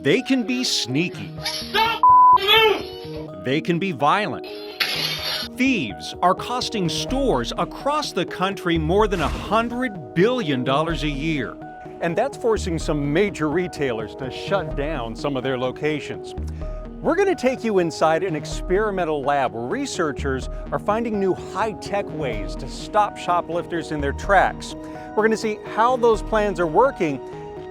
They can be sneaky. They can be violent. Thieves are costing stores across the country more than $100 billion a year. And that's forcing some major retailers to shut down some of their locations. We're going to take you inside an experimental lab where researchers are finding new high-tech ways to stop shoplifters in their tracks. We're going to see how those plans are working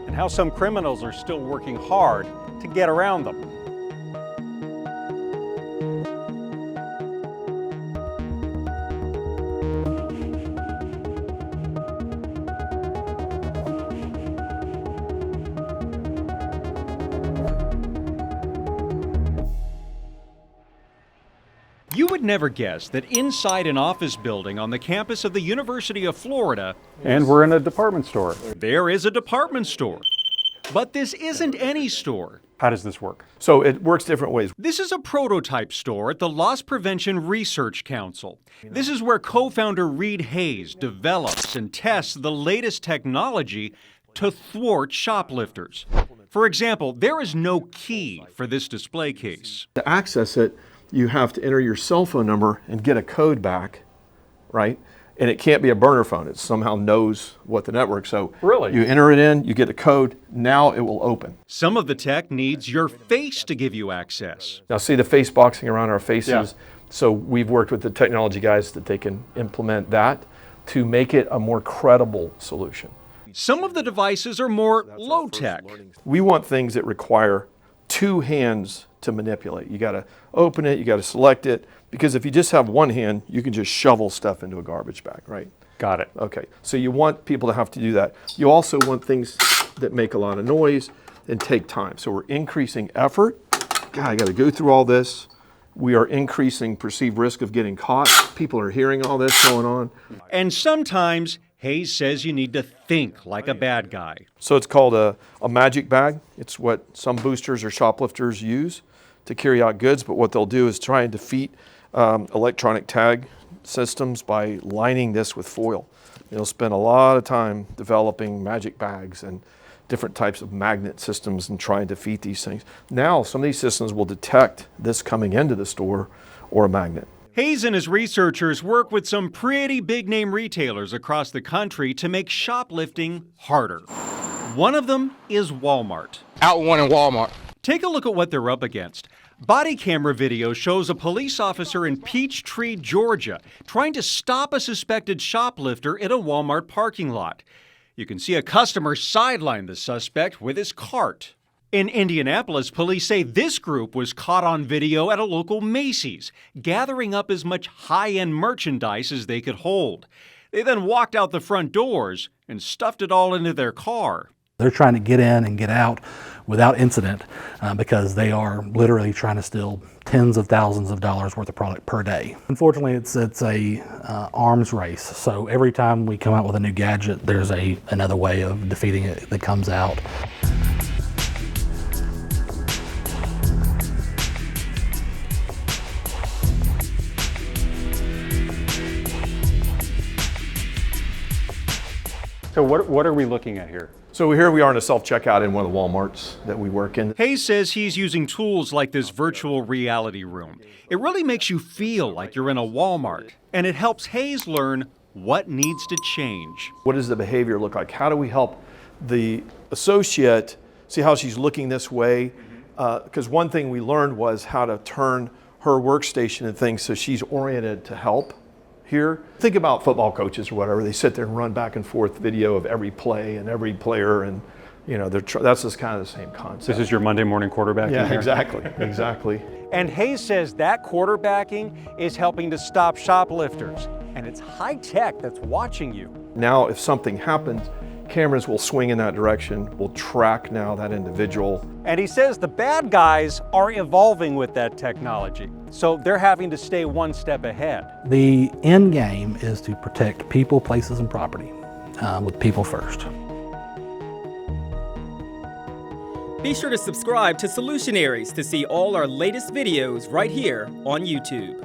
and how some criminals are still working hard to get around them. You would never guess that inside an office building on the campus of the University of Florida, and we're in a department store. There is a department store. But this isn't any store. How does this work? So it works different ways. This is a prototype store at the Loss Prevention Research Council. This is where co-founder Reed Hayes develops and tests the latest technology to thwart shoplifters. For example, there is no key for this display case. To access it, you have to enter your cell phone number and get a code back, right? And it can't be a burner phone. It somehow knows what the network. So really, you enter it in, you get a code, now it will open. Some of the tech needs your face to give you access. Now see the face boxing around our faces? Yeah. So we've worked with the technology guys that they can implement that to make it a more credible solution. Some of the devices are more low-tech. We want things that require two hands to manipulate. You got to open it, you got to select it, because if you just have one hand, you can just shovel stuff into a garbage bag, right? Got it. Okay, so you want people to have to do that. You also want things that make a lot of noise and take time. So we're increasing effort. God, I got to go through all this. We are increasing perceived risk of getting caught. People are hearing all this going on. And sometimes Hayes says you need to think like a bad guy. So it's called a magic bag. It's what some boosters or shoplifters use to carry out goods, but what they'll do is try and defeat electronic tag systems by lining this with foil. They'll spend a lot of time developing magic bags and different types of magnet systems and try and defeat these things. Now, some of these systems will detect this coming into the store or a magnet. Hayes and his researchers work with some pretty big-name retailers across the country to make shoplifting harder. One of them is Walmart. Out one in Walmart. Take a look at what they're up against. Body camera video shows a police officer in Peachtree, Georgia, trying to stop a suspected shoplifter in a Walmart parking lot. You can see a customer sideline the suspect with his cart. In Indianapolis, police say this group was caught on video at a local Macy's, gathering up as much high-end merchandise as they could hold. They then walked out the front doors and stuffed it all into their car. They're trying to get in and get out without incident because they are literally trying to steal tens of thousands of dollars worth of product per day. Unfortunately, it's a arms race. So every time we come out with a new gadget, there's another way of defeating it that comes out. So what are we looking at here? So here we are in a self-checkout in one of the Walmarts that we work in. Hayes says he's using tools like this virtual reality room. It really makes you feel like you're in a Walmart, and it helps Hayes learn what needs to change. What does the behavior look like? How do we help the associate see how she's looking this way? Because one thing we learned was how to turn her workstation and things so she's oriented to help here. Think about football coaches or whatever. They sit there and run back and forth video of every play and every player, and you know that's just kind of the same concept. This is your Monday morning quarterback. Yeah, exactly, exactly. And Hayes says that quarterbacking is helping to stop shoplifters, and it's high tech that's watching you. Now, if something happens, cameras will swing in that direction, will track now that individual. And he says the bad guys are evolving with that technology, so they're having to stay one step ahead. The end game is to protect people, places, and property with people first. Be sure to subscribe to Solutionaries to see all our latest videos right here on YouTube.